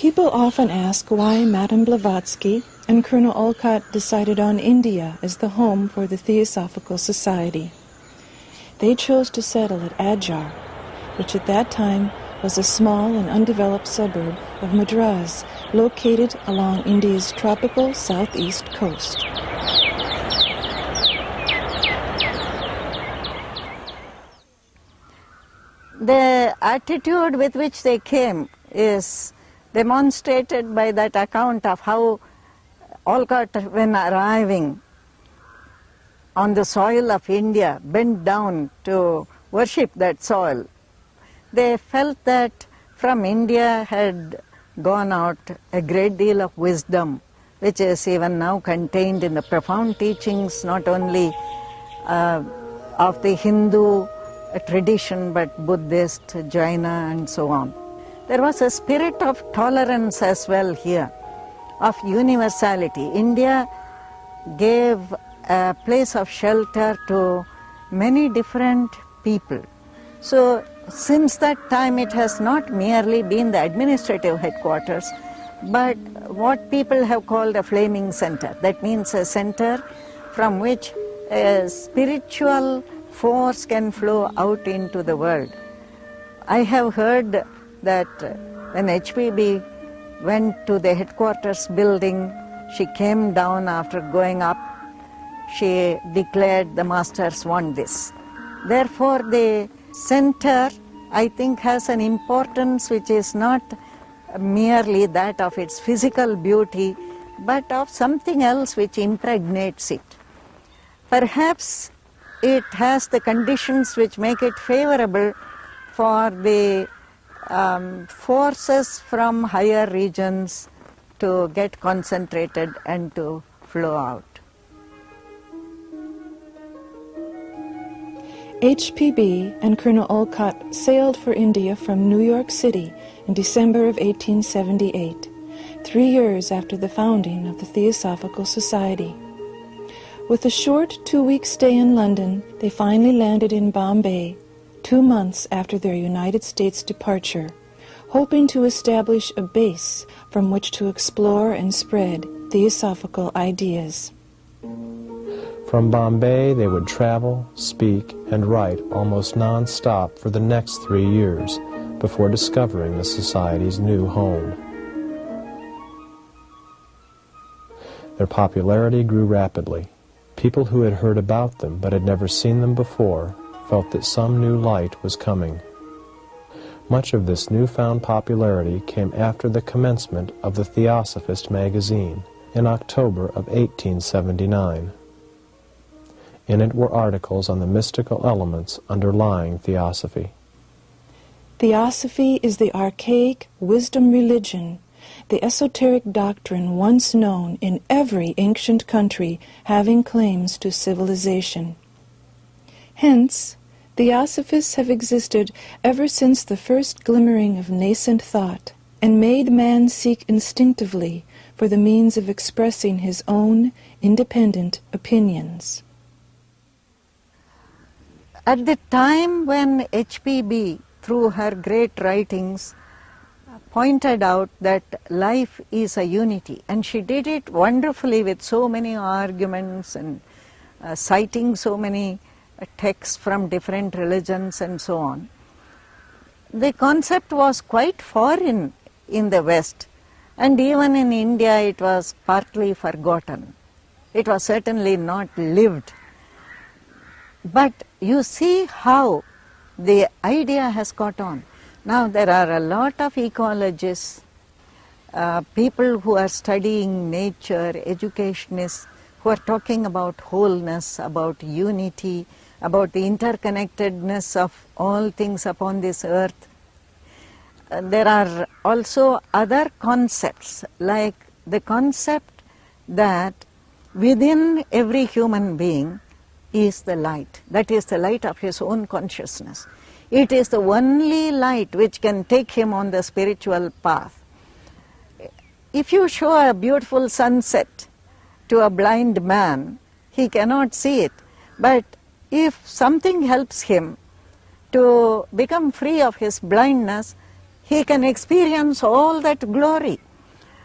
People often ask why Madame Blavatsky and Colonel Olcott decided on India as the home for the Theosophical Society. They chose to settle at Adyar, which at that time was a small and undeveloped suburb of Madrás, located along India's tropical southeast coast. The attitude with which they came is demonstrated by that account of how Olcott, when arriving on the soil of India, bent down to worship that soil. They felt that from India had gone out a great deal of wisdom, which is even now contained in the profound teachings not only of the Hindu tradition but Buddhist, Jaina and so on. There was a spirit of tolerance as well here, of universality. India gave a place of shelter to many different people. So since that time it has not merely been the administrative headquarters, but what people have called a flaming center. That means a center from which a spiritual force can flow out into the world. I have heard that when HPB went to the headquarters building, she came down after going up, she declared, the masters want this. Therefore the center, I think, has an importance which is not merely that of its physical beauty, but of something else which impregnates it. Perhaps it has the conditions which make it favorable for the forces from higher regions to get concentrated and to flow out. HPB and Colonel Olcott sailed for India from New York City in December of 1878, 3 years after the founding of the Theosophical Society. With a short 2-week stay in London, they finally landed in Bombay 2 months after their United States departure, hoping to establish a base from which to explore and spread theosophical ideas. From Bombay, they would travel, speak, and write almost non-stop for the next 3 years before discovering the Society's new home. Their popularity grew rapidly. People who had heard about them but had never seen them before felt that some new light was coming. Much of this newfound popularity came after the commencement of the Theosophist magazine in October of 1879. In it were articles on the mystical elements underlying theosophy. Theosophy is the archaic wisdom religion, the esoteric doctrine once known in every ancient country having claims to civilization. Hence, Theosophists have existed ever since the first glimmering of nascent thought, and made man seek instinctively for the means of expressing his own independent opinions. At the time when HPB, through her great writings, pointed out that life is a unity, and she did it wonderfully with so many arguments and citing so many texts from different religions and so on. The concept was quite foreign in the West, and even in India it was partly forgotten. It was certainly not lived. But you see how the idea has caught on. Now there are a lot of ecologists, people who are studying nature, educationists, who are talking about wholeness, about unity, about the interconnectedness of all things upon this earth. There are also other concepts, like the concept that within every human being is the light. That is the light of his own consciousness. It is the only light which can take him on the spiritual path. If you show a beautiful sunset to a blind man, he cannot see it. But if something helps him to become free of his blindness, he can experience all that glory.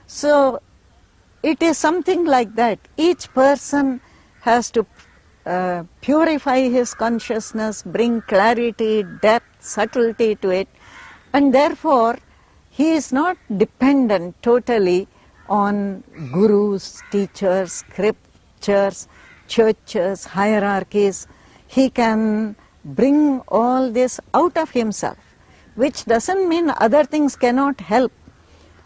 So it is something like that. Each person has to purify his consciousness, bring clarity, depth, subtlety to it, and therefore he is not dependent totally on gurus, teachers, scriptures, churches, hierarchies. He can bring all this out of himself, which doesn't mean other things cannot help.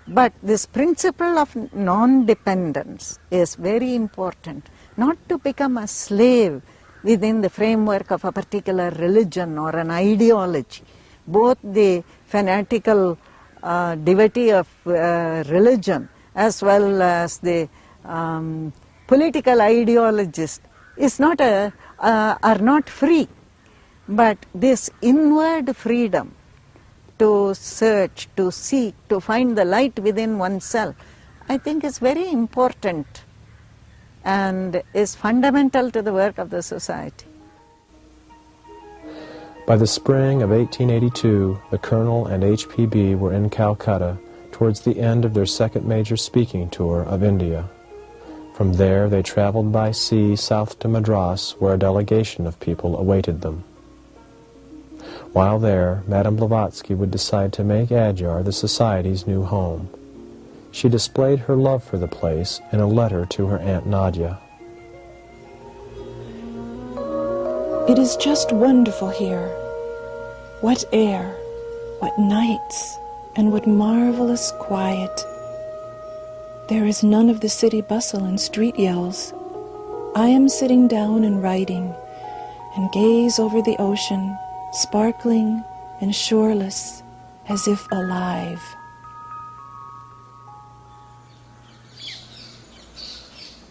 But this principle of non-dependence is very important, not to become a slave within the framework of a particular religion or an ideology. Both the fanatical devotee of religion as well as the political ideologist are not free. But this inward freedom to search, to seek, to find the light within oneself, I think is very important and is fundamental to the work of the society. By the spring of 1882, the Colonel and HPB were in Calcutta towards the end of their second major speaking tour of India. From there they traveled by sea south to Madrás, where a delegation of people awaited them. While there, Madame Blavatsky would decide to make Adyar the Society's new home. She displayed her love for the place in a letter to her Aunt Nadia. It is just wonderful here. What air, what nights, and what marvelous quiet. There is none of the city bustle and street yells. I am sitting down and writing, and gaze over the ocean, sparkling and shoreless, as if alive.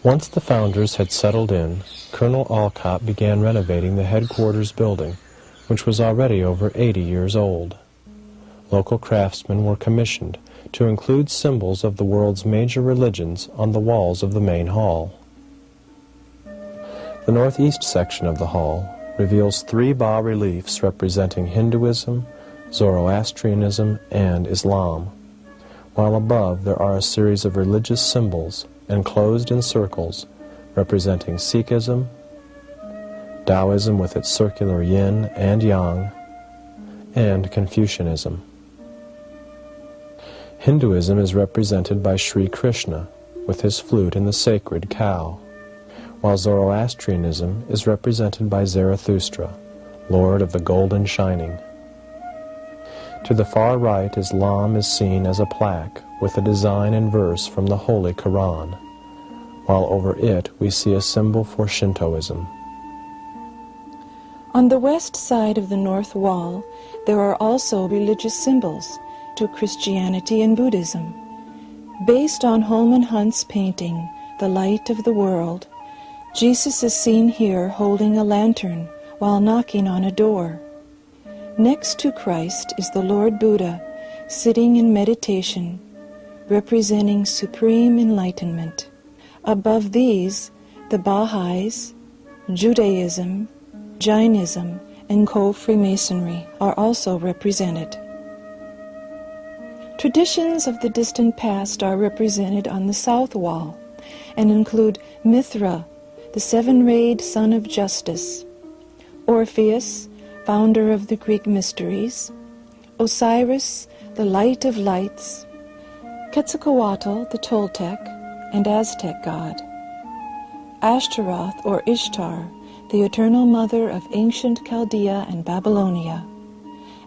Once the founders had settled in, Colonel Olcott began renovating the headquarters building, which was already over 80 years old. Local craftsmen were commissioned to include symbols of the world's major religions on the walls of the main hall. The northeast section of the hall reveals 3 bas-reliefs representing Hinduism, Zoroastrianism, and Islam, while above there are a series of religious symbols enclosed in circles representing Sikhism, Taoism with its circular yin and yang, and Confucianism. Hinduism is represented by Sri Krishna with his flute and the sacred cow, while Zoroastrianism is represented by Zarathustra, Lord of the Golden Shining. To the far right, Islam is seen as a plaque with a design and verse from the Holy Quran, while over it we see a symbol for Shintoism. On the west side of the north wall, there are also religious symbols to Christianity and Buddhism. Based on Holman Hunt's painting, The Light of the World, Jesus is seen here holding a lantern while knocking on a door. Next to Christ is the Lord Buddha, sitting in meditation, representing supreme enlightenment. Above these, the Baha'is, Judaism, Jainism, and Co-Freemasonry are also represented. Traditions of the distant past are represented on the south wall and include Mithra, the 7-rayed son of justice, Orpheus, founder of the Greek mysteries, Osiris, the light of lights, Quetzalcoatl, the Toltec and Aztec god, Ashtaroth or Ishtar, the eternal mother of ancient Chaldea and Babylonia,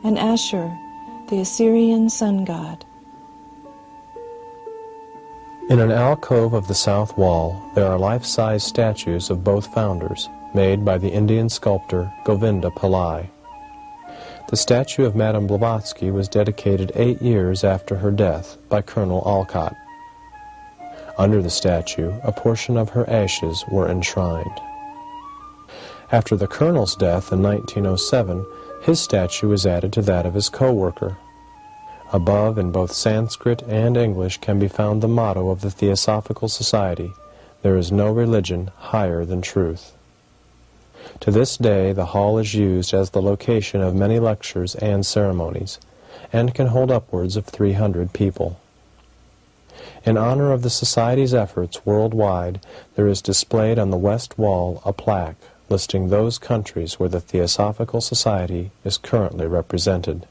and Ashur, the Assyrian sun god. In an alcove of the south wall, there are life-size statues of both founders, made by the Indian sculptor Govinda Pillai. The statue of Madame Blavatsky was dedicated 8 years after her death by Colonel Olcott. Under the statue, a portion of her ashes were enshrined. After the Colonel's death in 1907, his statue was added to that of his co-worker. Above, in both Sanskrit and English, can be found the motto of the Theosophical Society, "There is no religion higher than truth." To this day, the hall is used as the location of many lectures and ceremonies, and can hold upwards of 300 people. In honor of the Society's efforts worldwide, there is displayed on the west wall a plaque listing those countries where the Theosophical Society is currently represented.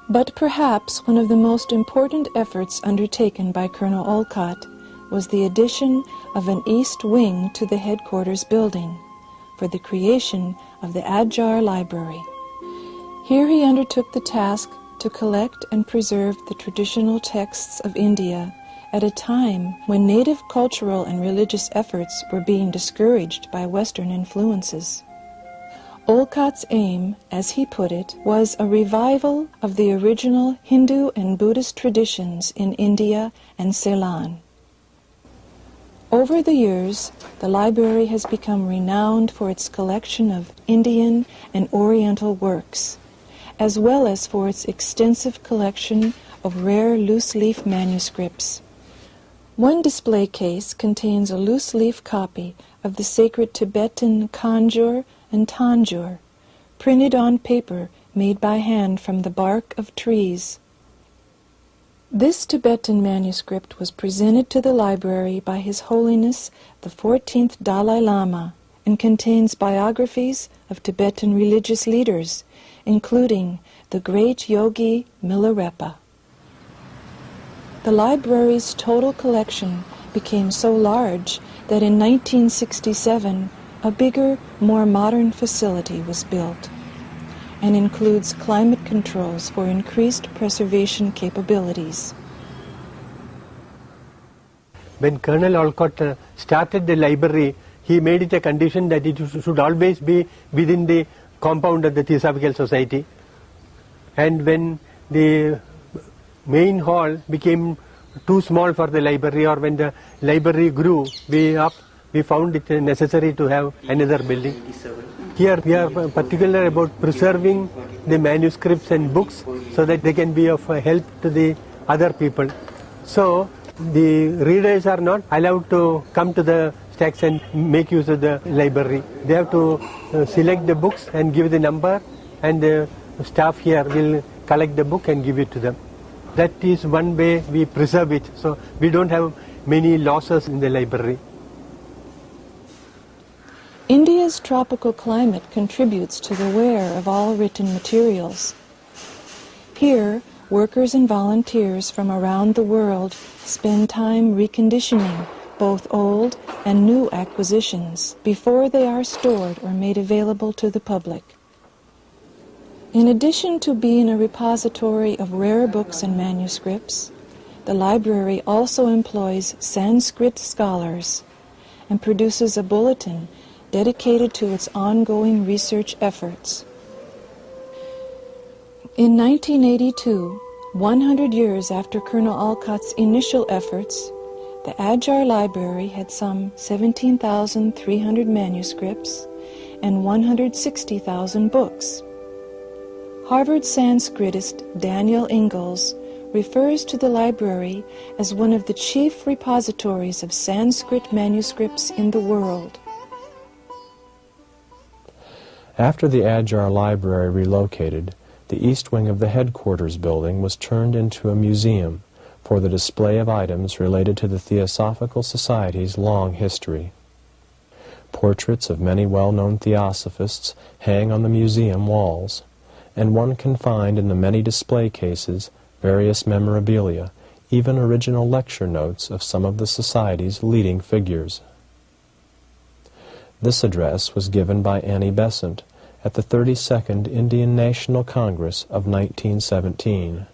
But perhaps one of the most important efforts undertaken by Colonel Olcott was the addition of an east wing to the headquarters building for the creation of the Adyar Library. Here he undertook the task to collect and preserve the traditional texts of India at a time when native cultural and religious efforts were being discouraged by Western influences. Olcott's aim, as he put it, was a revival of the original Hindu and Buddhist traditions in India and Ceylon. Over the years, the library has become renowned for its collection of Indian and Oriental works, as well as for its extensive collection of rare loose-leaf manuscripts. One display case contains a loose-leaf copy of the sacred Tibetan Kanjur and Tanjur, printed on paper made by hand from the bark of trees. This Tibetan manuscript was presented to the library by His Holiness the 14th Dalai Lama and contains biographies of Tibetan religious leaders, including the great yogi Milarepa. The library's total collection became so large that in 1967 a bigger, more modern facility was built and includes climate controls for increased preservation capabilities. When Colonel Olcott started the library, he made it a condition that it should always be within the compound of the Theosophical Society. And when the main hall became too small for the library, or when the library grew way up, we found it necessary to have another building. Here we are particular about preserving the manuscripts and books so that they can be of help to the other people. So the readers are not allowed to come to the stacks and make use of the library. They have to select the books and give the number, and the staff here will collect the book and give it to them. That is one way we preserve it, so we don't have many losses in the library. India's tropical climate contributes to the wear of all written materials. Here, workers and volunteers from around the world spend time reconditioning both old and new acquisitions before they are stored or made available to the public. In addition to being a repository of rare books and manuscripts, the library also employs Sanskrit scholars and produces a bulletin dedicated to its ongoing research efforts. In 1982, 100 years after Colonel Olcott's initial efforts, the Adyar Library had some 17,300 manuscripts and 160,000 books. Harvard Sanskritist Daniel Ingalls refers to the library as one of the chief repositories of Sanskrit manuscripts in the world. After the Adyar Library relocated, the east wing of the headquarters building was turned into a museum for the display of items related to the Theosophical Society's long history. Portraits of many well-known theosophists hang on the museum walls, and one can find in the many display cases various memorabilia, even original lecture notes of some of the Society's leading figures. This address was given by Annie Besant at the 32nd Indian National Congress of 1917.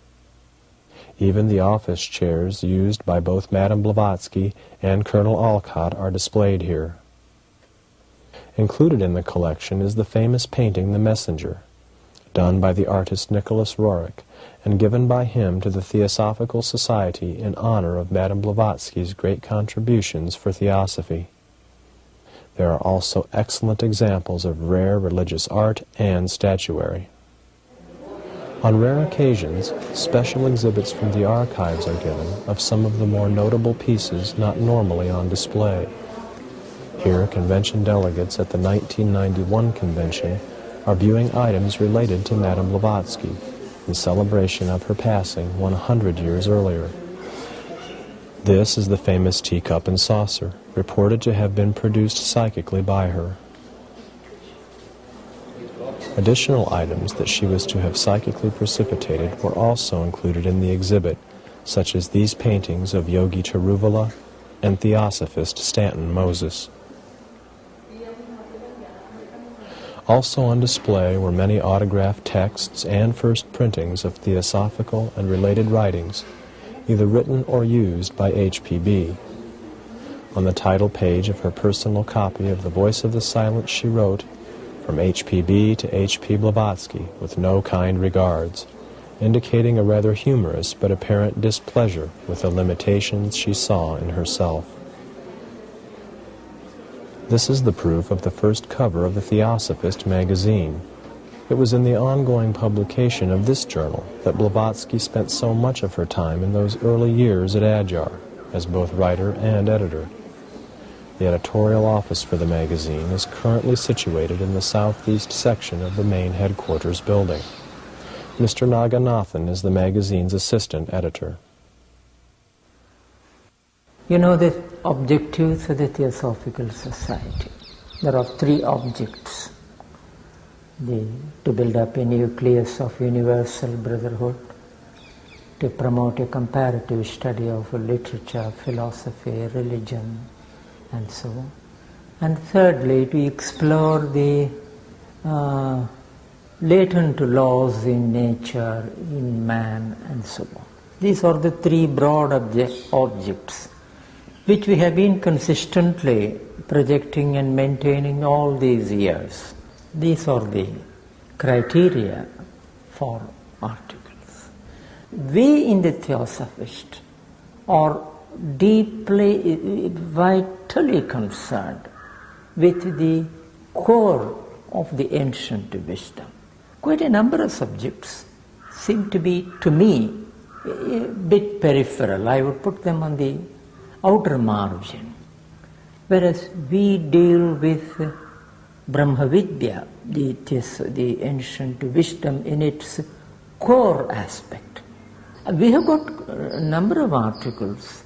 Even the office chairs used by both Madame Blavatsky and Colonel Olcott are displayed here. Included in the collection is the famous painting The Messenger, done by the artist Nicholas Roerich and given by him to the Theosophical Society in honor of Madame Blavatsky's great contributions for theosophy. There are also excellent examples of rare religious art and statuary. On rare occasions, special exhibits from the archives are given of some of the more notable pieces not normally on display. Here, convention delegates at the 1991 convention are viewing items related to Madame Blavatsky in celebration of her passing 100 years earlier. This is the famous teacup and saucer, reported to have been produced psychically by her. Additional items that she was to have psychically precipitated were also included in the exhibit, such as these paintings of Yogi Tiruvala and Theosophist Stanton Moses. Also on display were many autographed texts and first printings of theosophical and related writings, either written or used by H.P.B. On the title page of her personal copy of The Voice of the Silent she wrote, "From H.P.B. to H.P. Blavatsky, with no kind regards," indicating a rather humorous but apparent displeasure with the limitations she saw in herself. This is the proof of the first cover of the Theosophist magazine. It was in the ongoing publication of this journal that Blavatsky spent so much of her time in those early years at Adyar, as both writer and editor. The editorial office for the magazine is currently situated in the southeast section of the main headquarters building. Mr. Naganathan is the magazine's assistant editor. You know the objectives of the Theosophical Society. There are three objects. To build up a nucleus of universal brotherhood, to promote a comparative study of literature, philosophy, religion, and so on. And thirdly, to explore the latent laws in nature, in man, and so on. These are the three broad objects which we have been consistently projecting and maintaining all these years. These are the criteria for articles. We in the Theosophist are deeply, vitally concerned with the core of the ancient wisdom. Quite a number of subjects seem to be, to me, a bit peripheral. I would put them on the outer margin. Whereas we deal with Brahma Vidya, the ancient wisdom in its core aspect. We have got a number of articles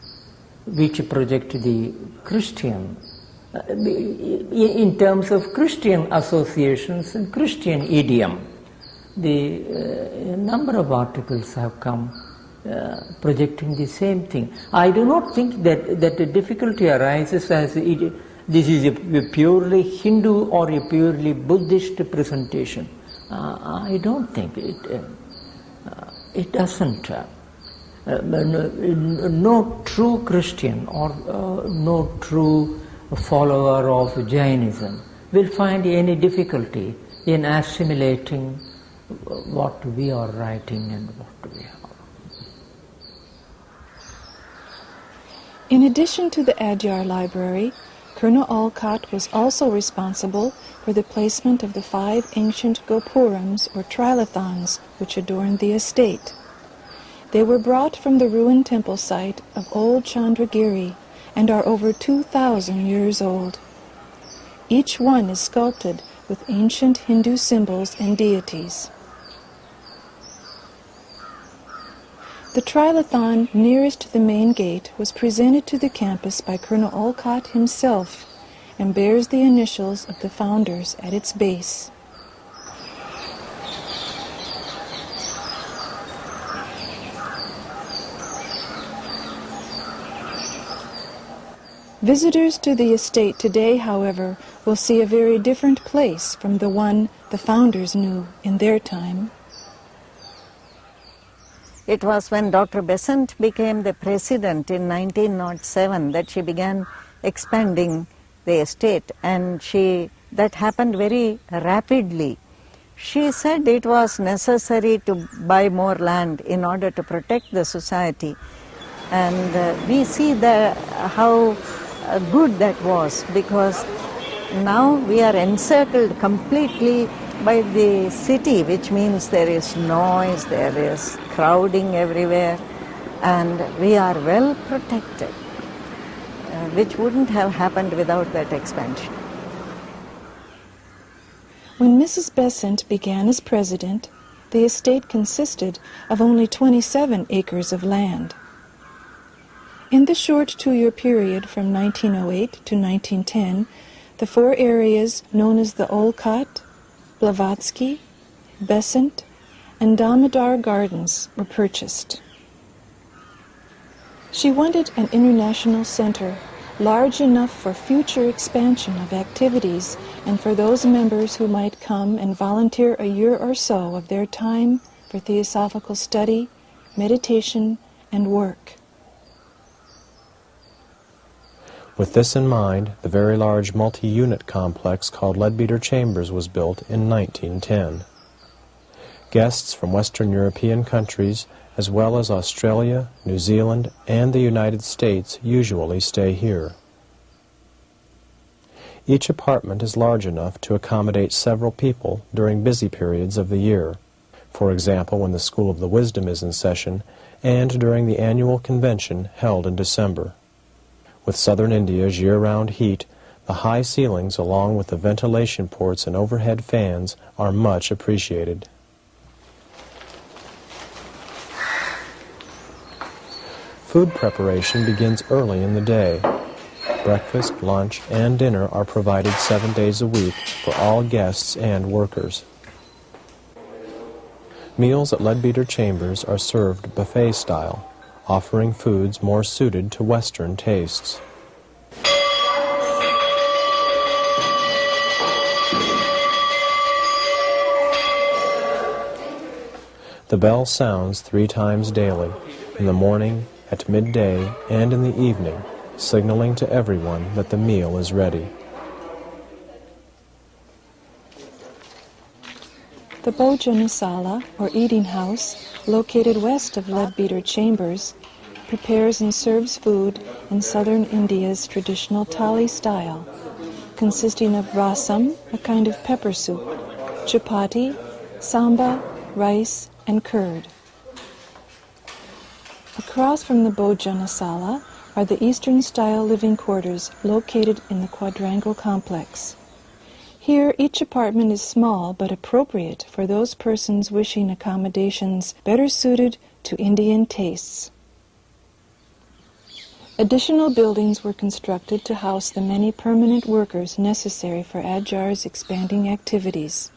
which project the Christian, in terms of Christian associations and Christian idiom. A number of articles have come projecting the same thing. I do not think that the difficulty arises as this is a purely Hindu or a purely Buddhist presentation. I don't think it doesn't. No true Christian or no true follower of Jainism will find any difficulty in assimilating what we are writing and what we are. In addition to the Adyar Library, Colonel Olcott was also responsible for the placement of the 5 ancient gopurams or trilithons which adorned the estate. They were brought from the ruined temple site of old Chandragiri and are over 2,000 years old. Each one is sculpted with ancient Hindu symbols and deities. The trilithon nearest the main gate was presented to the campus by Colonel Olcott himself and bears the initials of the founders at its base. Visitors to the estate today, however, will see a very different place from the one the founders knew in their time. It was when Dr. Besant became the president in 1907 that she began expanding the estate, and that happened very rapidly. She said it was necessary to buy more land in order to protect the society, and we see how good that was, because now we are encircled completely by the city, which means there is noise, there is crowding everywhere, and we are well protected, which wouldn't have happened without that expansion. When Mrs. Besant began as president, the estate consisted of only 27 acres of land. In the short 2-year period from 1908 to 1910, the 4 areas known as the Olcott, Blavatsky, Besant, and Damodar Gardens were purchased. She wanted an international center large enough for future expansion of activities and for those members who might come and volunteer a year or so of their time for theosophical study, meditation, and work. With this in mind, the very large multi-unit complex called Leadbeater Chambers was built in 1910. Guests from Western European countries, as well as Australia, New Zealand, and the United States, usually stay here. Each apartment is large enough to accommodate several people during busy periods of the year, for example when the School of the Wisdom is in session, and during the annual convention held in December. With southern India's year-round heat, the high ceilings along with the ventilation ports and overhead fans are much appreciated. Food preparation begins early in the day. Breakfast, lunch, and dinner are provided 7 days a week for all guests and workers. Meals at Leadbeater Chambers are served buffet style, offering foods more suited to Western tastes. The bell sounds 3 times daily, in the morning, at midday, and in the evening, signaling to everyone that the meal is ready. The Bhojanasala, or eating house, located west of Leadbeater Chambers, prepares and serves food in southern India's traditional thali style, consisting of rasam, a kind of pepper soup, chapati, samba, rice, and curd. Across from the Bhojanasala are the Eastern-style living quarters located in the quadrangle complex. Here, each apartment is small but appropriate for those persons wishing accommodations better suited to Indian tastes. Additional buildings were constructed to house the many permanent workers necessary for Adyar's expanding activities.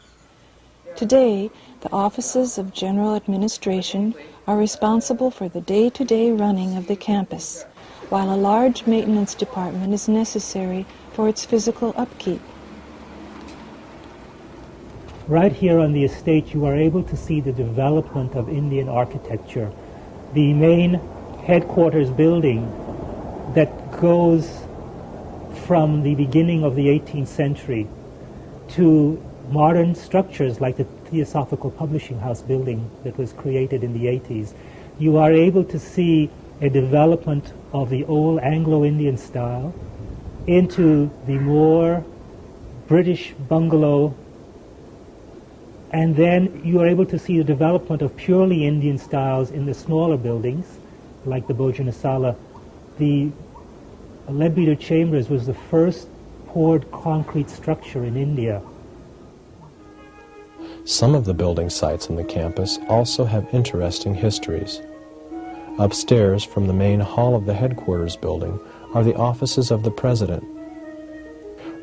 Today, the offices of general administration are responsible for the day-to-day running of the campus, while a large maintenance department is necessary for its physical upkeep. Right here on the estate, you are able to see the development of Indian architecture. The main headquarters building that goes from the beginning of the 18th century to modern structures like the Theosophical Publishing House building that was created in the 80s. You are able to see a development of the old Anglo-Indian style into the more British bungalow, and then you are able to see the development of purely Indian styles in the smaller buildings, like the Bhojanasala. The Leadbeater Chambers was the first poured concrete structure in India. Some of the building sites on the campus also have interesting histories. Upstairs from the main hall of the headquarters building are the offices of the president.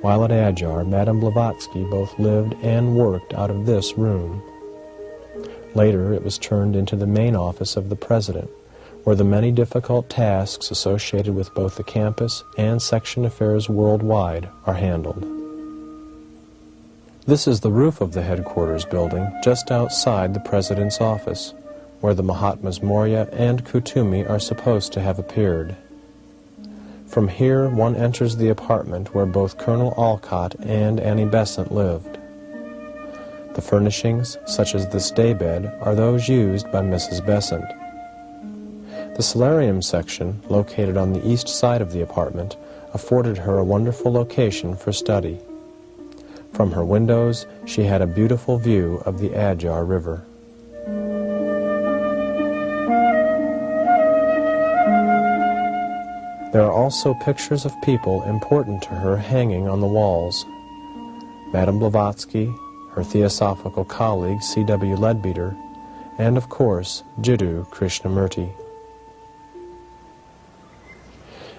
While at Adyar, Madame Blavatsky both lived and worked out of this room. Later, it was turned into the main office of the president, where the many difficult tasks associated with both the campus and section affairs worldwide are handled. This is the roof of the headquarters building just outside the president's office, where the Mahatmas Maurya and Kutumi are supposed to have appeared. From here, one enters the apartment where both Colonel Olcott and Annie Besant lived. The furnishings, such as this daybed, are those used by Mrs. Besant. The solarium section, located on the east side of the apartment, afforded her a wonderful location for study. From her windows, she had a beautiful view of the Adyar River. There are also pictures of people important to her hanging on the walls. Madame Blavatsky, her theosophical colleague C.W. Leadbeater, and of course Jiddu Krishnamurti.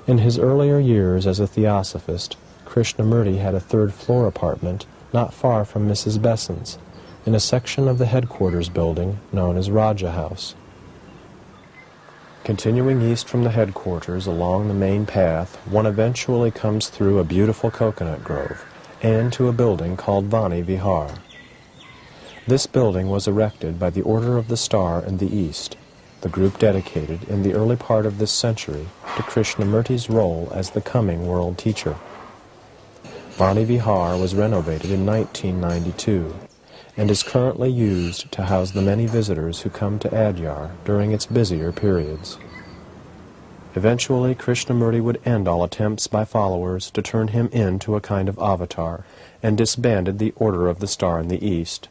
In his earlier years as a theosophist, Krishnamurti had a third-floor apartment not far from Mrs. Besant's, in a section of the headquarters building known as Raja House. Continuing east from the headquarters along the main path, one eventually comes through a beautiful coconut grove and to a building called Vani Vihar. This building was erected by the Order of the Star in the East, the group dedicated in the early part of this century to Krishnamurti's role as the coming world teacher. Vani Vihar was renovated in 1992 and is currently used to house the many visitors who come to Adyar during its busier periods. Eventually, Krishnamurti would end all attempts by followers to turn him into a kind of avatar and disbanded the Order of the Star in the East.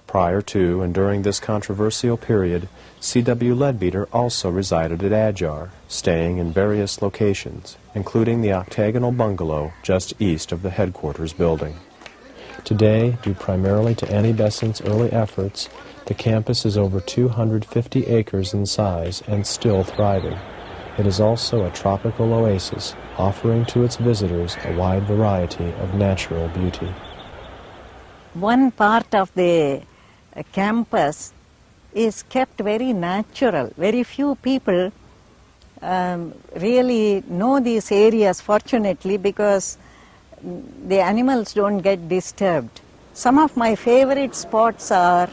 Prior to and during this controversial period, C.W. Leadbeater also resided at Adyar, staying in various locations, including the octagonal bungalow just east of the headquarters building. Today, due primarily to Annie Besant's early efforts, the campus is over 250 acres in size and still thriving. It is also a tropical oasis, offering to its visitors a wide variety of natural beauty. One part of the campus is kept very natural. Very few people really know these areas, fortunately, because the animals don't get disturbed. Some of my favorite spots are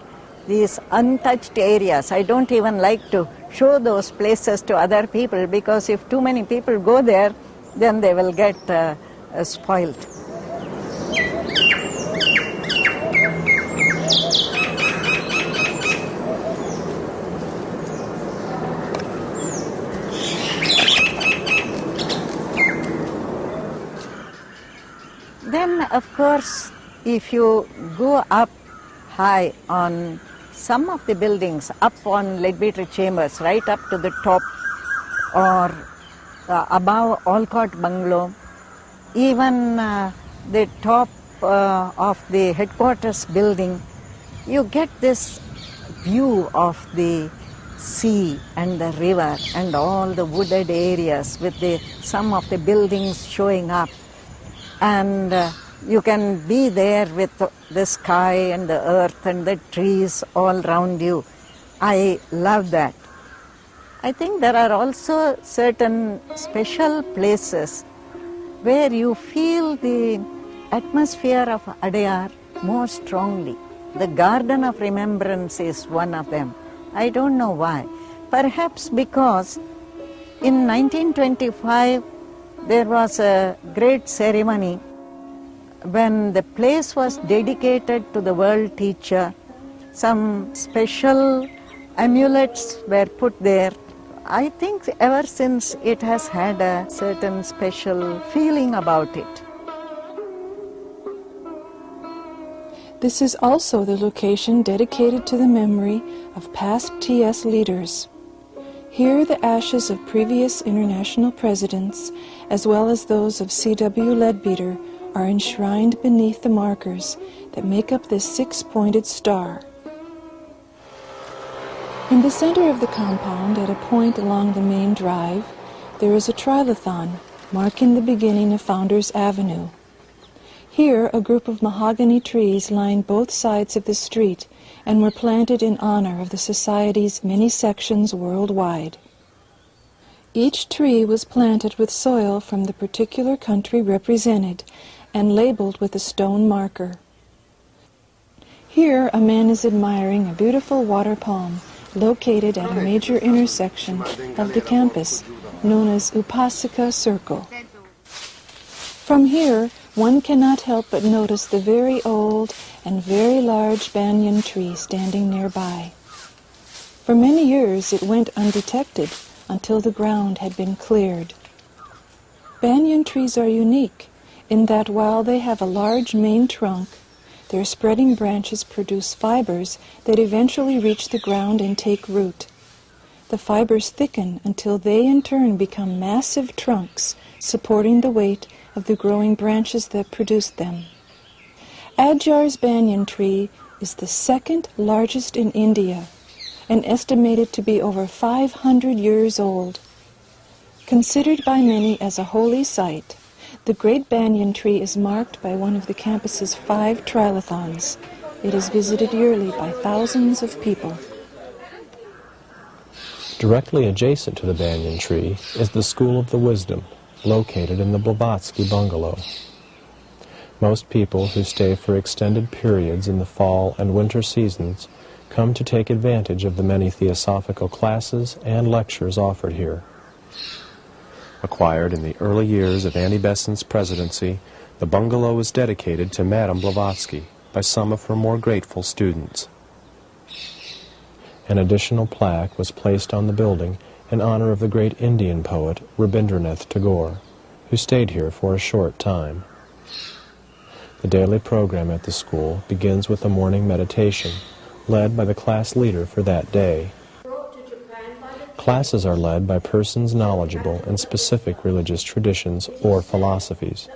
these untouched areas. I don't even like to show those places to other people because if too many people go there, then they will get spoiled. Then, of course, if you go up high on some of the buildings, up on Leadbeater Chambers, right up to the top, or above Olcott Bungalow, even the top of the headquarters building, you get this view of the sea and the river and all the wooded areas with some of the buildings showing up. And you can be there with the sky and the earth and the trees all around you. I love that. I think there are also certain special places where you feel the atmosphere of Adyar more strongly. The Garden of Remembrance is one of them. I don't know why. Perhaps because in 1925 there was a great ceremony when the place was dedicated to the world teacher. Some special amulets were put there. I think ever since it has had a certain special feeling about it. This is also the location dedicated to the memory of past TS leaders. Here the ashes of previous international presidents, as well as those of C.W. Leadbeater, are enshrined beneath the markers that make up this six-pointed star. In the center of the compound, at a point along the main drive, there is a trilithon marking the beginning of Founders Avenue. Here, a group of mahogany trees line both sides of the street and were planted in honor of the Society's many sections worldwide. Each tree was planted with soil from the particular country represented and labeled with a stone marker. Here, a man is admiring a beautiful water palm located at a major intersection of the campus, known as Upasika Circle. From here, one cannot help but notice the very old and very large banyan tree standing nearby. For many years it went undetected until the ground had been cleared. Banyan trees are unique in that while they have a large main trunk, their spreading branches produce fibers that eventually reach the ground and take root. The fibers thicken until they in turn become massive trunks supporting the weight of the growing branches that produced them. Adyar's banyan tree is the second largest in India and estimated to be over 500 years old. Considered by many as a holy site, the great banyan tree is marked by one of the campus's 5 trilithons. It is visited yearly by thousands of people. Directly adjacent to the banyan tree is the School of the Wisdom, located in the Blavatsky bungalow. Most people who stay for extended periods in the fall and winter seasons come to take advantage of the many theosophical classes and lectures offered here. Acquired in the early years of Annie Besant's presidency, the bungalow was dedicated to Madame Blavatsky by some of her more grateful students. An additional plaque was placed on the building in honor of the great Indian poet Rabindranath Tagore, who stayed here for a short time. The daily program at the school begins with a morning meditation, led by the class leader for that day. Classes are led by persons knowledgeable in specific religious traditions or philosophies.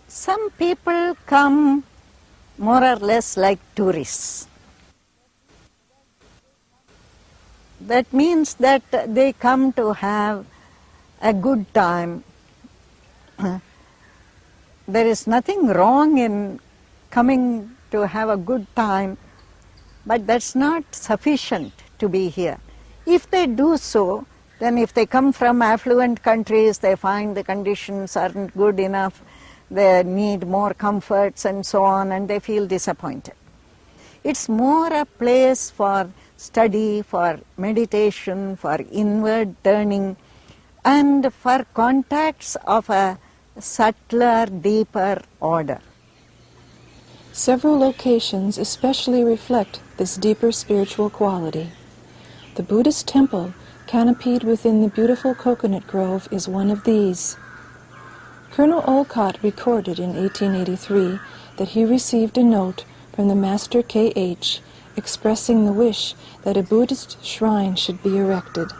Some people come more or less like tourists. That means that they come to have a good time. There is nothing wrong in coming to have a good time, but that's not sufficient to be here. If they do so, then if they come from affluent countries, they find the conditions aren't good enough, they need more comforts and so on, and they feel disappointed. It's more a place for study, for meditation, for inward turning, and for contacts of a subtler, deeper order. Several locations especially reflect this deeper spiritual quality. The Buddhist temple, canopied within the beautiful coconut grove, is one of these. Colonel Olcott recorded in 1883 that he received a note from the Master K.H. expressing the wish that a Buddhist shrine should be erected.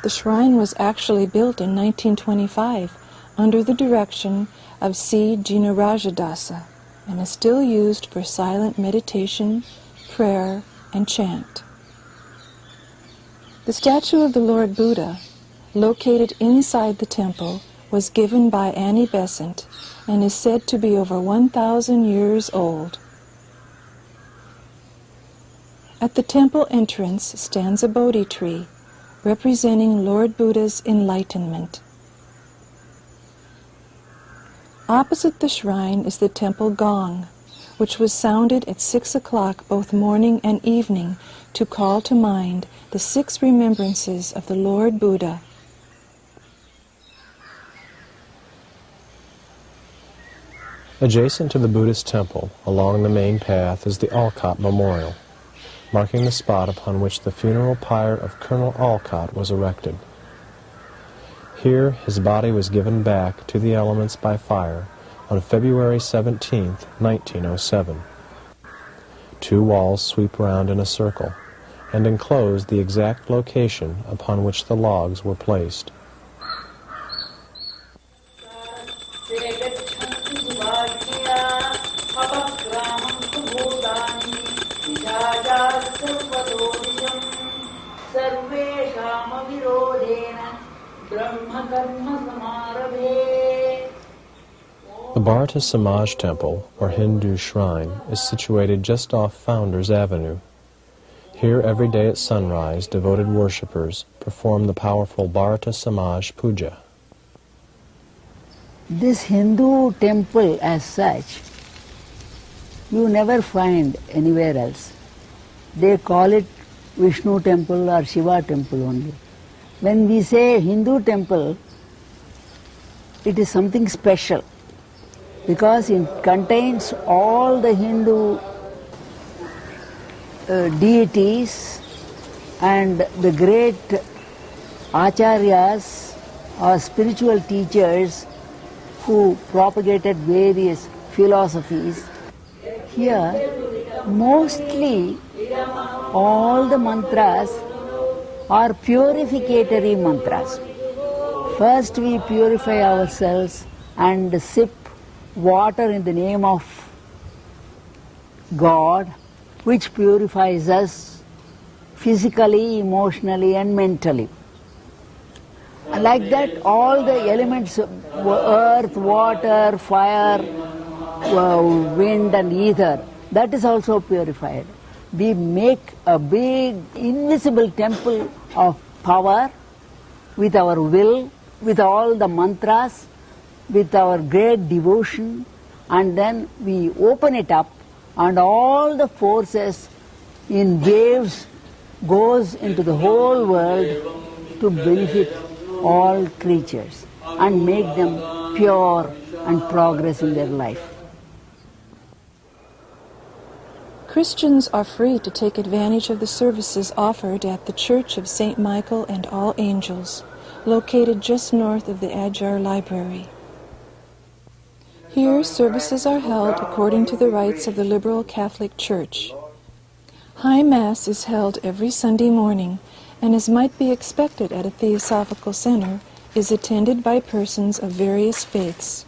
The shrine was actually built in 1925 under the direction of C. Jinarajadasa and is still used for silent meditation, prayer, and chant. The statue of the Lord Buddha, located inside the temple, was given by Annie Besant and is said to be over 1,000 years old. At the temple entrance stands a Bodhi tree, representing Lord Buddha's enlightenment. Opposite the shrine is the temple gong, which was sounded at 6 o'clock both morning and evening to call to mind the 6 remembrances of the Lord Buddha. Adjacent to the Buddhist temple, along the main path, is the Olcott Memorial, marking the spot upon which the funeral pyre of Colonel Olcott was erected. Here, his body was given back to the elements by fire on February 17, 1907. 2 walls sweep round in a circle and enclose the exact location upon which the logs were placed. The Bharata Samaj Temple, or Hindu shrine, is situated just off Founders Avenue. Here, every day at sunrise, devoted worshippers perform the powerful Bharata Samaj Puja. This Hindu temple as such, you never find anywhere else. They call it Vishnu temple or Shiva temple only. When we say Hindu temple, it is something special because it contains all the Hindu deities and the great acharyas or spiritual teachers who propagated various philosophies. Here, mostly all the mantras are purificatory mantras. First we purify ourselves and sip water in the name of God, which purifies us physically, emotionally and mentally. And like that, all the elements, earth, water, fire, wind and ether, that is also purified. We make a big invisible temple of power with our will, with all the mantras, with our great devotion, and then we open it up and all the forces in waves goes into the whole world to benefit all creatures and make them pure and progress in their life. Christians are free to take advantage of the services offered at the Church of St. Michael and All Angels, located just north of the Adyar Library. Here, services are held according to the rites of the liberal Catholic Church. High Mass is held every Sunday morning, and as might be expected at a theosophical center, is attended by persons of various faiths.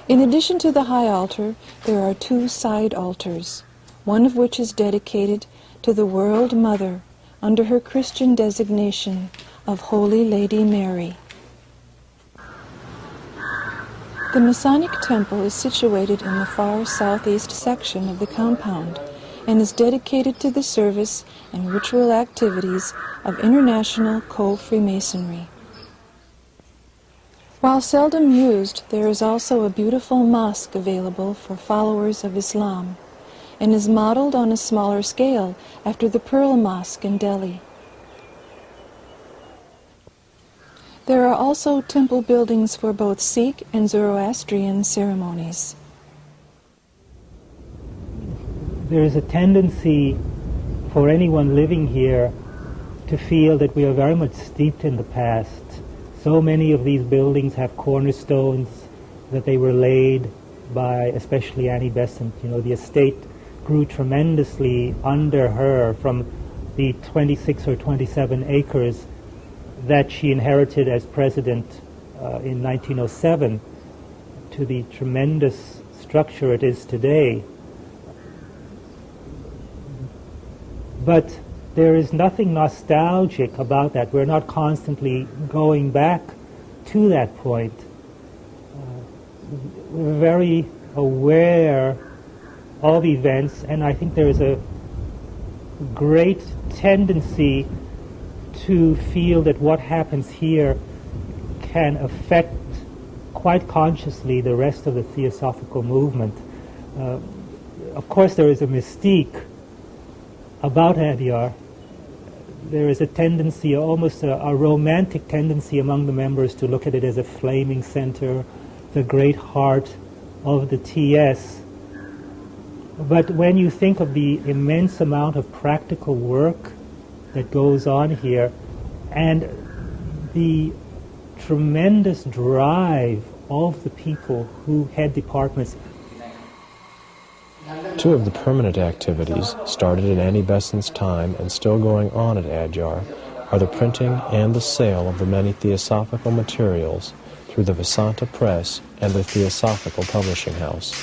In addition to the high altar, there are 2 side altars, one of which is dedicated to the World Mother under her Christian designation of Holy Lady Mary. The Masonic Temple is situated in the far southeast section of the compound and is dedicated to the service and ritual activities of International Co-Freemasonry. While seldom used, there is also a beautiful mosque available for followers of Islam, and is modeled on a smaller scale after the Pearl Mosque in Delhi. There are also temple buildings for both Sikh and Zoroastrian ceremonies. There is a tendency for anyone living here to feel that we are very much steeped in the past. So many of these buildings have cornerstones that they were laid by especially Annie Besant. You know, the estate grew tremendously under her, from the 26 or 27 acres that she inherited as president in 1907 to the tremendous structure it is today. But there is nothing nostalgic about that. We're not constantly going back to that point. We're very aware of events, and I think there is a great tendency to feel that what happens here can affect quite consciously the rest of the theosophical movement. Of course, there is a mystique about Adyar. There is a tendency, almost a romantic tendency among the members to look at it as a flaming center, the great heart of the TS. But when you think of the immense amount of practical work that goes on here and the tremendous drive of the people who head departments. 2 of the permanent activities, started in Annie Besant's time and still going on at Adyar, are the printing and the sale of the many theosophical materials through the Vasanta Press and the Theosophical Publishing House.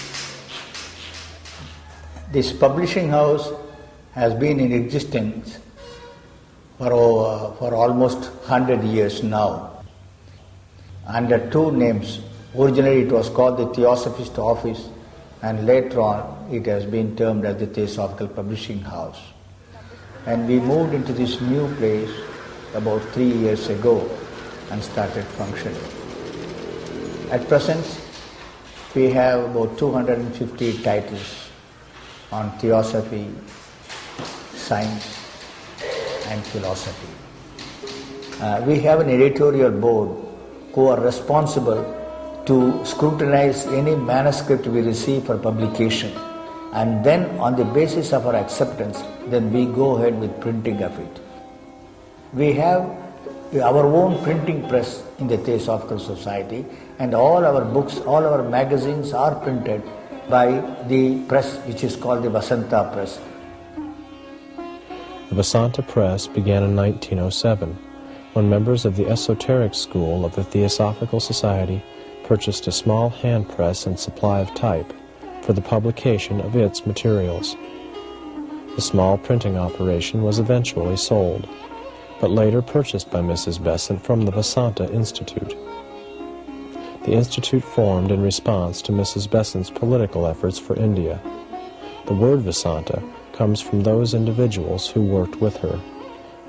This publishing house has been in existence for almost 100 years now, under 2 names. Originally it was called the Theosophist Office, and later on it has been termed as the Theosophical Publishing House. And we moved into this new place about 3 years ago and started functioning. At present, we have about 250 titles on theosophy, science and philosophy. We have an editorial board who are responsible to scrutinize any manuscript we receive for publication, and then on the basis of our acceptance, then we go ahead with printing of it. We have our own printing press in the Theosophical Society, and all our books, all our magazines are printed by the press which is called the Vasanta Press. The Vasanta Press began in 1907, when members of the esoteric school of the Theosophical Society purchased a small hand press and supply of type for the publication of its materials. The small printing operation was eventually sold, but later purchased by Mrs. Besant from the Vasanta Institute. The institute formed in response to Mrs. Besant's political efforts for India. The word Vasanta comes from those individuals who worked with her,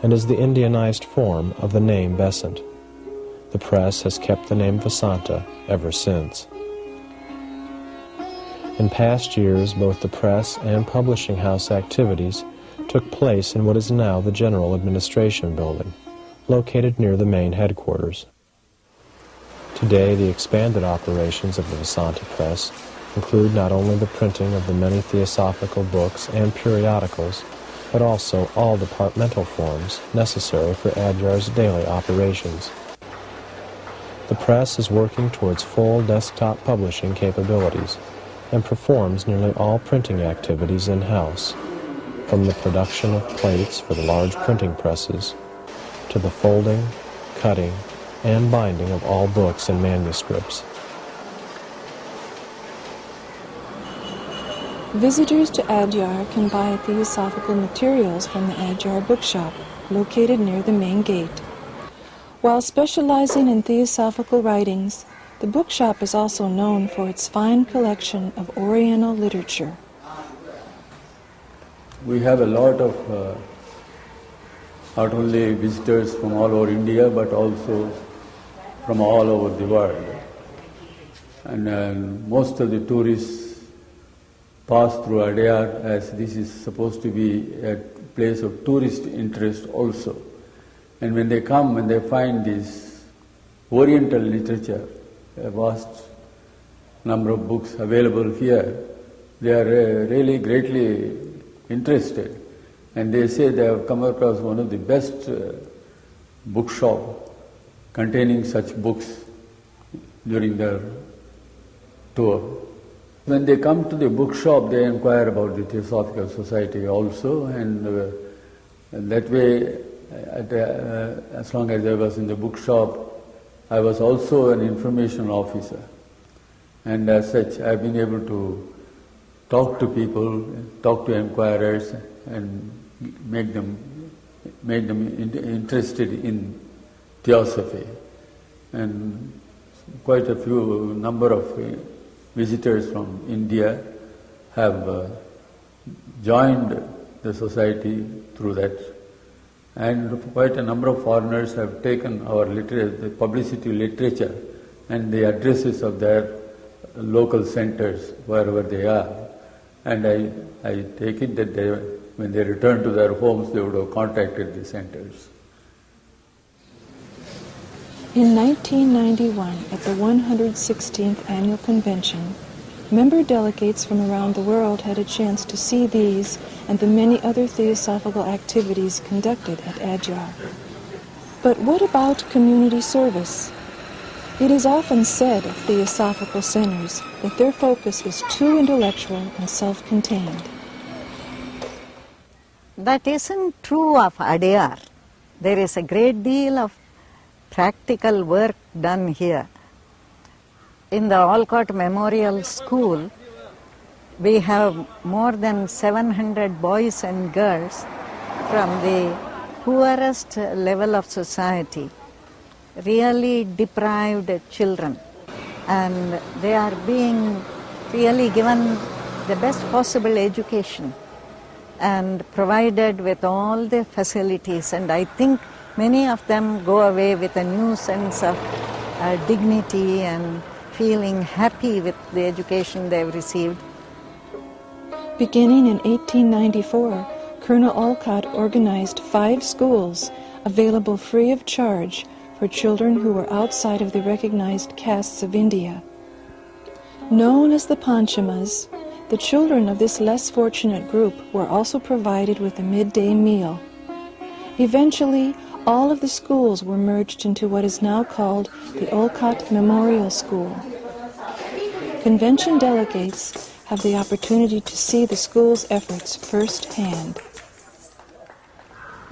and is the Indianized form of the name Besant. The press has kept the name Vasanta ever since. In past years, both the press and publishing house activities took place in what is now the General Administration Building, located near the main headquarters. Today, the expanded operations of the Vasanta Press include not only the printing of the many theosophical books and periodicals, but also all departmental forms necessary for Adyar's daily operations. The press is working towards full desktop publishing capabilities and performs nearly all printing activities in-house, from the production of plates for the large printing presses to the folding, cutting, and binding of all books and manuscripts. Visitors to Adyar can buy theosophical materials from the Adyar bookshop, located near the main gate. While specializing in theosophical writings, the bookshop is also known for its fine collection of Oriental literature. We have a lot of not only visitors from all over India, but also from all over the world. And most of the tourists pass through Adyar, as this is supposed to be a place of tourist interest also. And when they come, when they find this Oriental literature, a vast number of books available here, they are really greatly interested. And they say they have come across one of the best bookshop containing such books during their tour. When they come to the bookshop, they inquire about the Theosophical Society also, and that way, as long as I was in the bookshop, I was also an information officer. And as such, I've been able to talk to people, talk to inquirers, and make them interested in theosophy. And quite a few number of visitors from India have joined the society through that. And quite a number of foreigners have taken our the publicity literature and the addresses of their local centers wherever they are. And I take it that when they return to their homes, they would have contacted the centers. In 1991, at the 116th Annual Convention, member delegates from around the world had a chance to see these and the many other theosophical activities conducted at Adyar. But what about community service? It is often said of theosophical centers that their focus is too intellectual and self-contained. That isn't true of Adyar. There is a great deal of practical work done here. In the Olcott Memorial School, we have more than 700 boys and girls from the poorest level of society, really deprived children, and they are being really given the best possible education and provided with all the facilities, and I think many of them go away with a new sense of dignity and feeling happy with the education they've received. Beginning in 1894, Colonel Olcott organized 5 schools available free of charge for children who were outside of the recognized castes of India. Known as the Panchamas, the children of this less fortunate group were also provided with a midday meal. Eventually, all of the schools were merged into what is now called the Olcott Memorial School. Convention delegates have the opportunity to see the school's efforts firsthand.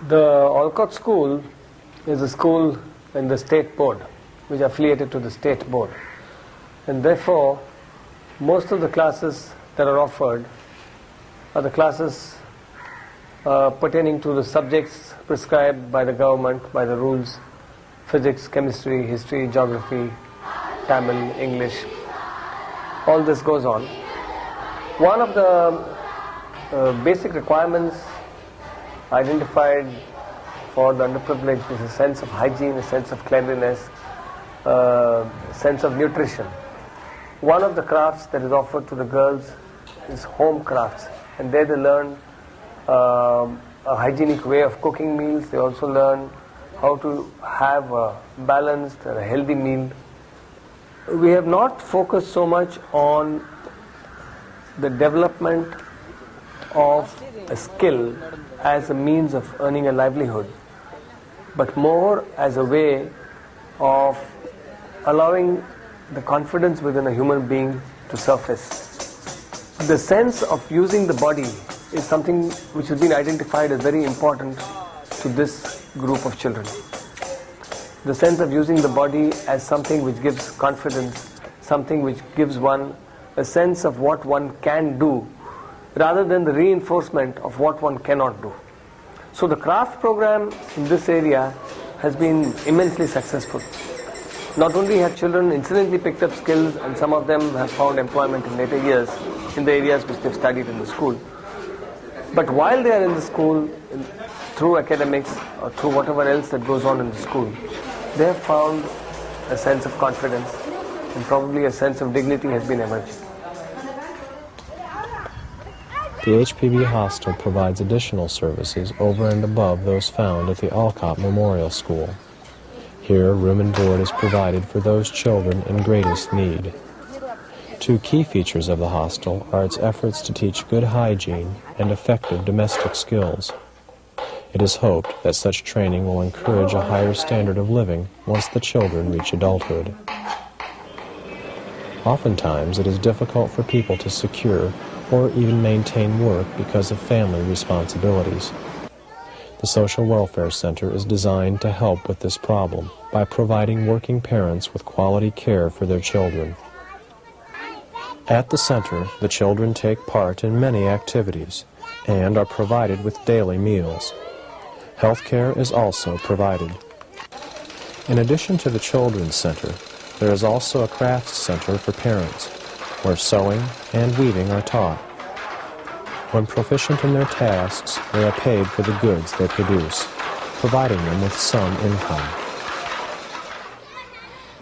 The Olcott School is a school in the state board, which is affiliated to the state board. and therefore most of the classes that are offered are the classes pertaining to the subjects prescribed by the government, by the rules: physics, chemistry, history, geography, Tamil, English. All this goes on. One of the basic requirements identified for the underprivileged is a sense of hygiene, a sense of cleanliness, a sense of nutrition. One of the crafts that is offered to the girls is home crafts, and there they learn a hygienic way of cooking meals. They also learn how to have a balanced and a healthy meal. We have not focused so much on the development of a skill as a means of earning a livelihood, but more as a way of allowing the confidence within a human being to surface. The sense of using the body is something which has been identified as very important to this group of children. The sense of using the body as something which gives confidence, something which gives one a sense of what one can do, rather than the reinforcement of what one cannot do. So the craft program in this area has been immensely successful. Not only have children incidentally picked up skills, and some of them have found employment in later years in the areas which they've studied in the school, but while they are in the school, through academics or through whatever else that goes on in the school, they have found a sense of confidence, and probably a sense of dignity has been emerging. The HPB hostel provides additional services over and above those found at the Alcott Memorial School. Here, room and board is provided for those children in greatest need. Two key features of the hostel are its efforts to teach good hygiene and effective domestic skills. It is hoped that such training will encourage a higher standard of living once the children reach adulthood. Oftentimes, it is difficult for people to secure or even maintain work because of family responsibilities. The Social Welfare Center is designed to help with this problem by providing working parents with quality care for their children. At the center, the children take part in many activities and are provided with daily meals. Health care is also provided. In addition to the Children's Center, there is also a crafts center for parents, where sewing and weaving are taught. When proficient in their tasks, they are paid for the goods they produce, providing them with some income.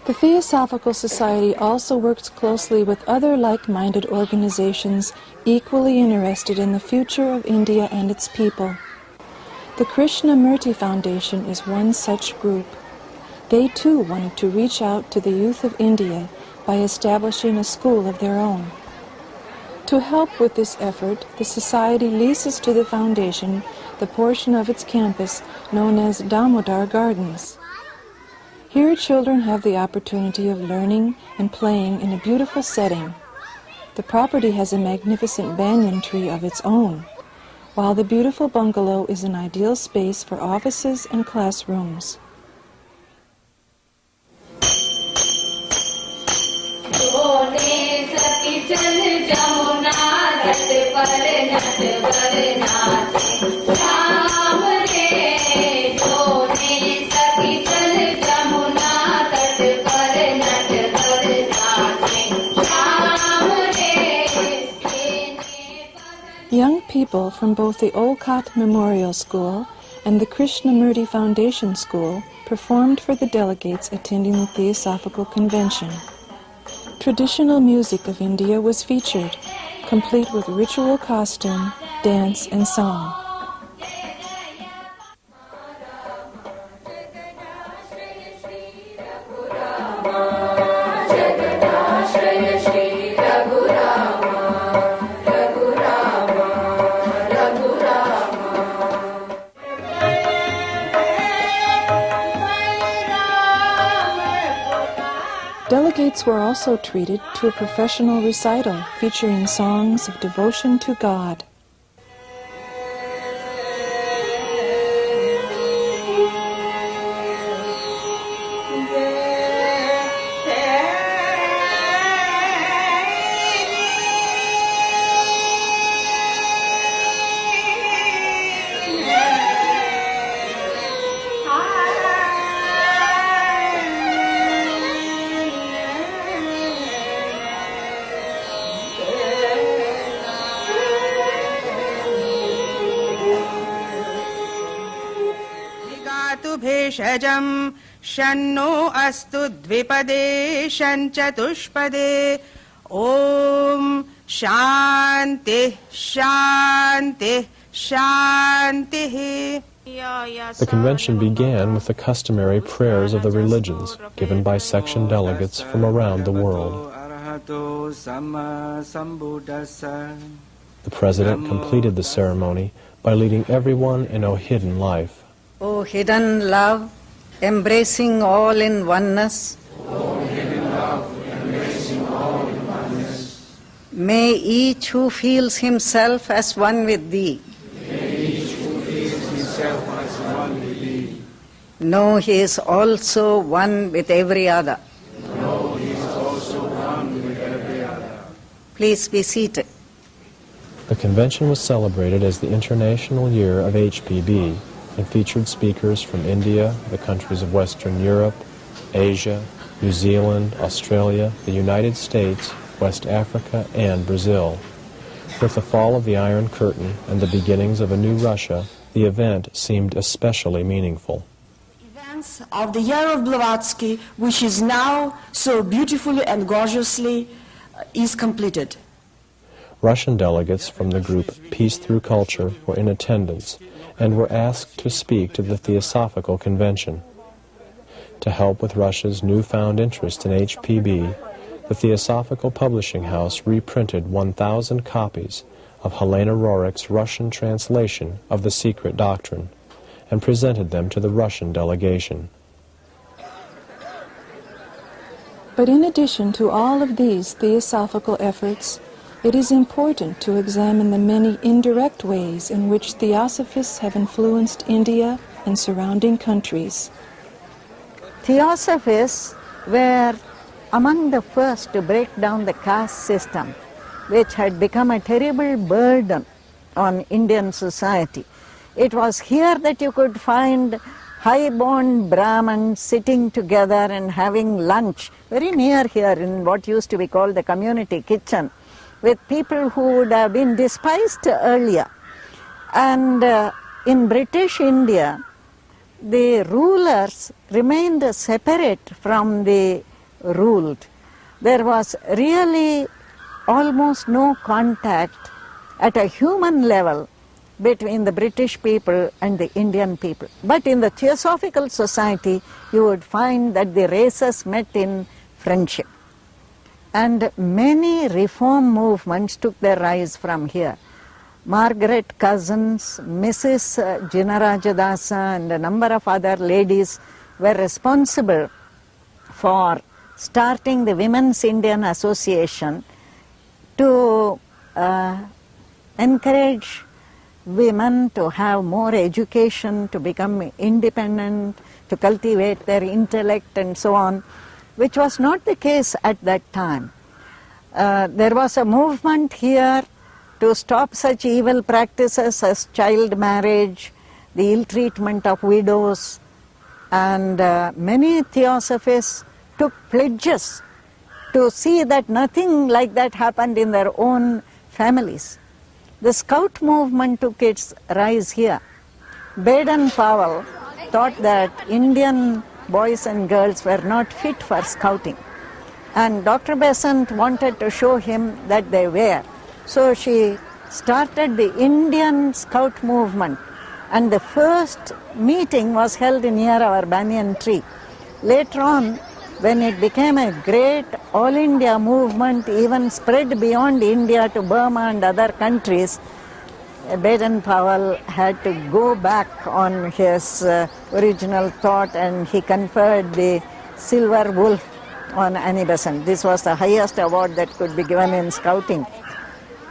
The Theosophical Society also works closely with other like-minded organizations equally interested in the future of India and its people. The Krishnamurti Foundation is one such group. They too wanted to reach out to the youth of India by establishing a school of their own. To help with this effort, the Society leases to the Foundation the portion of its campus known as Damodar Gardens. Here children have the opportunity of learning and playing in a beautiful setting. The property has a magnificent banyan tree of its own, while the beautiful bungalow is an ideal space for offices and classrooms. Young people from both the Olcott Memorial School and the Krishnamurti Foundation School performed for the delegates attending the Theosophical Convention. Traditional music of India was featured, complete with ritual costume, dance, and song. Delegates were also treated to a professional recital featuring songs of devotion to God. ददातु भेषजं शन्नो अस्तु द्विपदे शञ्चतुष्पदे ॐ शान्तिः शान्तिः शान्तिः. The convention began with the customary prayers of the religions given by section delegates from around the world. The President completed the ceremony by leading everyone in O hidden life. O hidden love, embracing all in oneness. O hidden love, embracing all in oneness. May each who feels himself as one with thee. May each who feels himself as one with thee. Know he is also one with every other. Know he is also one with every other. Please be seated. The convention was celebrated as the International Year of HPB and featured speakers from India, the countries of Western Europe, Asia, New Zealand, Australia, the United States, West Africa, and Brazil. With the fall of the Iron Curtain and the beginnings of a new Russia, the event seemed especially meaningful. Events of the year of Blavatsky, which is now so beautifully and gorgeously is completed. Russian delegates from the group Peace Through Culture were in attendance and were asked to speak to the Theosophical Convention. To help with Russia's newfound interest in HPB, the Theosophical Publishing House reprinted 1,000 copies of Helena Rorick's Russian translation of The Secret Doctrine and presented them to the Russian delegation. But in addition to all of these theosophical efforts, it is important to examine the many indirect ways in which Theosophists have influenced India and surrounding countries. Theosophists were among the first to break down the caste system, which had become a terrible burden on Indian society. It was here that you could find high-born Brahmins sitting together and having lunch very near here in what used to be called the community kitchen, with people who would have been despised earlier. And in British India, the rulers remained separate from the ruled. There was really almost no contact at a human level between the British people and the Indian people. But in the Theosophical Society, you would find that the races met in friendship. And many reform movements took their rise from here. Margaret Cousins, Mrs. Jinarajadasa, and a number of other ladies were responsible for starting the Women's Indian Association to encourage women to have more education, to become independent, to cultivate their intellect and so on, which was not the case at that time. There was a movement here to stop such evil practices as child marriage, the ill treatment of widows, and many Theosophists took pledges to see that nothing like that happened in their own families. The Scout movement took its rise here. Baden-Powell thought that Indian boys and girls were not fit for scouting, and Dr. Besant wanted to show him that they were. So she started the Indian Scout movement, and the first meeting was held near our banyan tree. Later on, when it became a great all India movement, even spread beyond India to Burma and other countries, Baden-Powell had to go back on his original thought, and he conferred the Silver Wolf on Annie Besant. This was the highest award that could be given in scouting.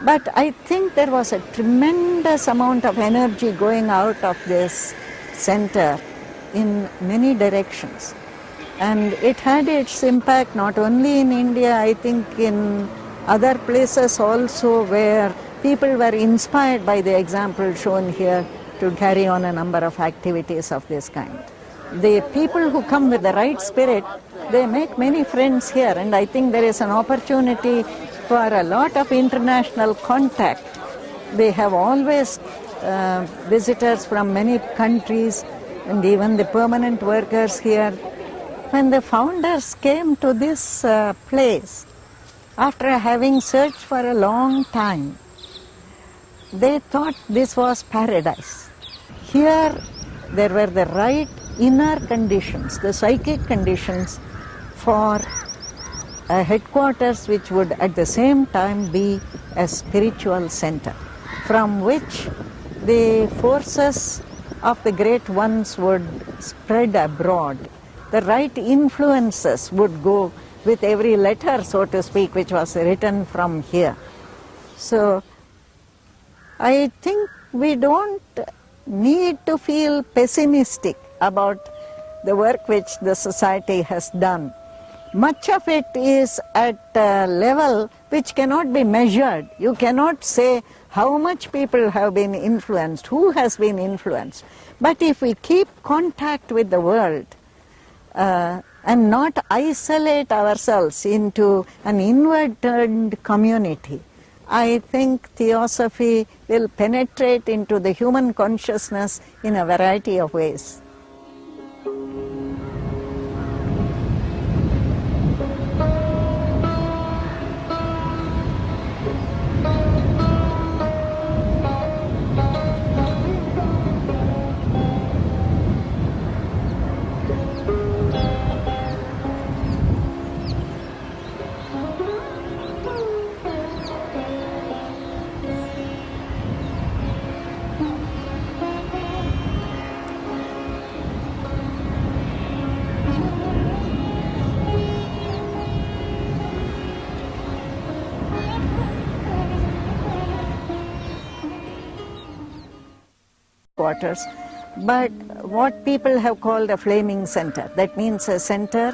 But I think there was a tremendous amount of energy going out of this center in many directions. And it had its impact not only in India, I think in other places also, where people were inspired by the example shown here to carry on a number of activities of this kind. The people who come with the right spirit, they make many friends here, and I think there is an opportunity for a lot of international contact. They have always visitors from many countries, and even the permanent workers here, when the founders came to this place, after having searched for a long time, they thought this was paradise. Here there were the right inner conditions, the psychic conditions for a headquarters which would at the same time be a spiritual center, from which the forces of the great ones would spread abroad. The right influences would go with every letter, so to speak, which was written from here. So I think we don't need to feel pessimistic about the work which the society has done. Much of it is at a level which cannot be measured. You cannot say how much people have been influenced, who has been influenced. But if we keep contact with the world and not isolate ourselves into an inward-turned community, I think Theosophy will penetrate into the human consciousness in a variety of ways. Quarters, but what people have called a flaming center. That means a center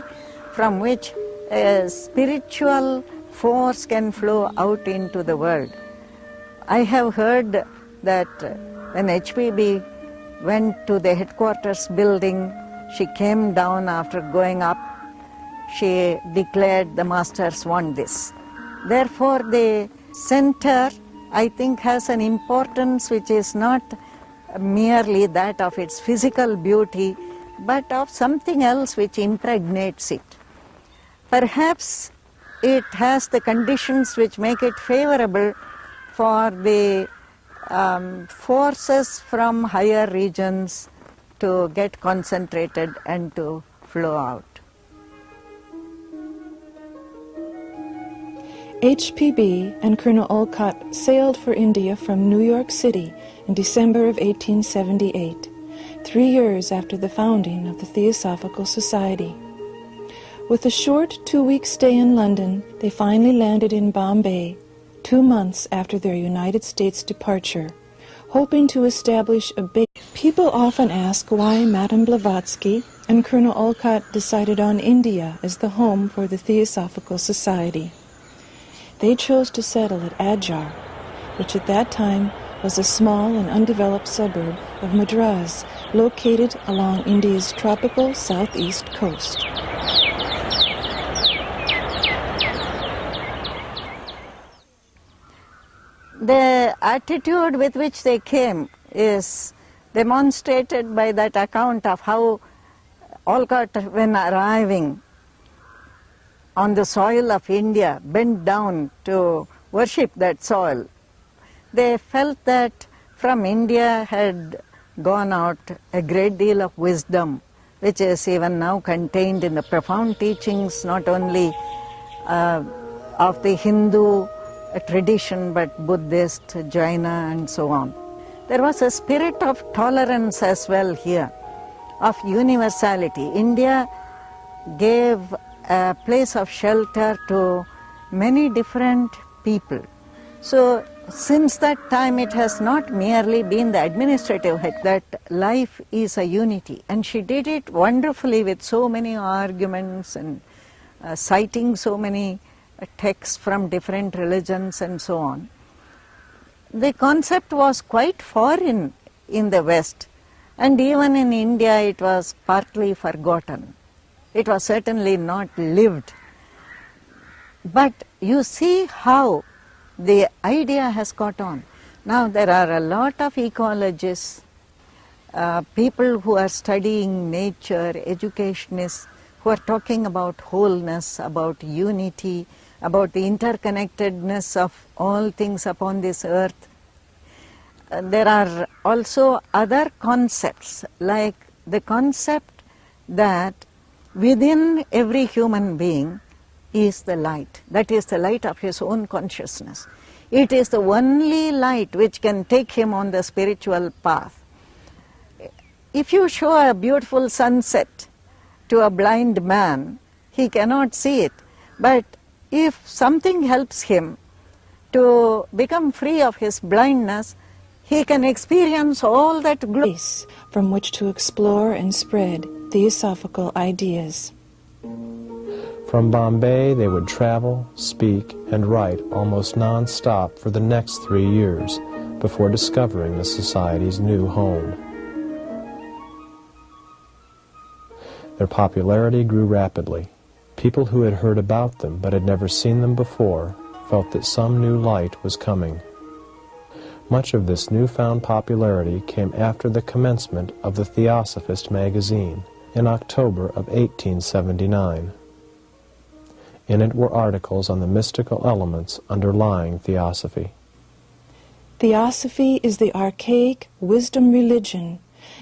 from which a spiritual force can flow out into the world. I have heard that when HPB went to the headquarters building, she came down after going up, she declared the masters want this. Therefore the center, I think, has an importance which is not merely that of its physical beauty, but of something else which impregnates it. Perhaps it has the conditions which make it favorable for the forces from higher regions to get concentrated and to flow out. HPB and Colonel Olcott sailed for India from New York City in December of 1878, 3 years after the founding of the Theosophical Society. With a short 2-week stay in London, they finally landed in Bombay 2 months after their United States departure, hoping to establish a base. People often ask why Madame Blavatsky and Colonel Olcott decided on India as the home for the Theosophical Society. They chose to settle at Adyar, which at that time was a small and undeveloped suburb of Madrás, located along India's tropical southeast coast. The attitude with which they came is demonstrated by that account of how Olcott, when arriving on the soil of India, bent down to worship that soil. They felt that from India had gone out a great deal of wisdom, which is even now contained in the profound teachings not only of the Hindu tradition but Buddhist, Jaina and so on. There was a spirit of tolerance as well here, of universality. India gave a place of shelter to many different people. So since that time it has not merely been the administrative head, that life is a unity, and she did it wonderfully with so many arguments and citing so many texts from different religions and so on. The concept was quite foreign in the West, and even in India it was partly forgotten. It was certainly not lived. But you see how the idea has got on. Now there are a lot of ecologists, people who are studying nature, educationists, who are talking about wholeness, about unity, about the interconnectedness of all things upon this earth. There are also other concepts, like the concept that within every human being is the light. That is the light of his own consciousness. It is the only light which can take him on the spiritual path. If you show a beautiful sunset to a blind man, he cannot see it. But if something helps him to become free of his blindness, he can experience all that glory from which to explore and spread theosophical ideas. From Bombay, they would travel, speak, and write almost non-stop for the next 3 years before discovering the Society's new home. Their popularity grew rapidly. People who had heard about them but had never seen them before felt that some new light was coming. Much of this newfound popularity came after the commencement of the Theosophist magazine in October of 1879. In it were articles on the mystical elements underlying theosophy. Theosophy is the archaic wisdom religion,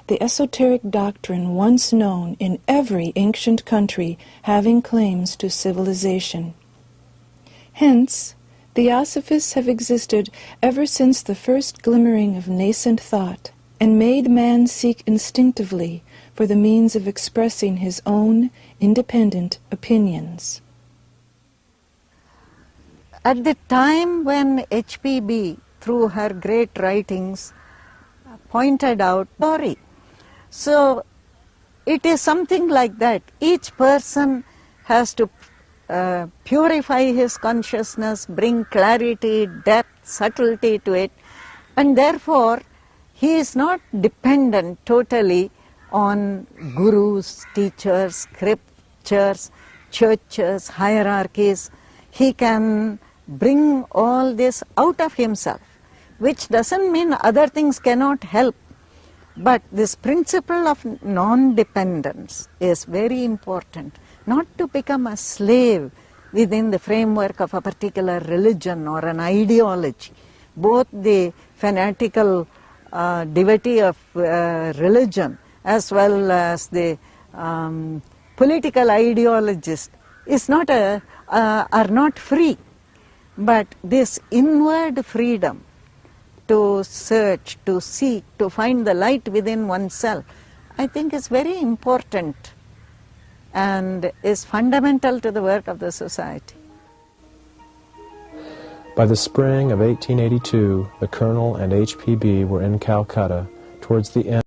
the esoteric doctrine once known in every ancient country having claims to civilization. Hence, Theosophists have existed ever since the first glimmering of nascent thought, and made man seek instinctively for the means of expressing his own independent opinions. At the time when HPB, through her great writings, pointed out story. So it is something like that. Each person has to purify his consciousness, bring clarity, depth, subtlety to it, and therefore he is not dependent totally on gurus, teachers, scriptures, churches, hierarchies. He can bring all this out of himself, which doesn't mean other things cannot help. But this principle of non-dependence is very important, not to become a slave within the framework of a particular religion or an ideology. Both the fanatical devotee of religion as well as the political ideologist is not are not free. But this inward freedom to search, to seek, to find the light within oneself, I think is very important and is fundamental to the work of the Society. By the spring of 1882, the Colonel and HPB were in Calcutta towards the end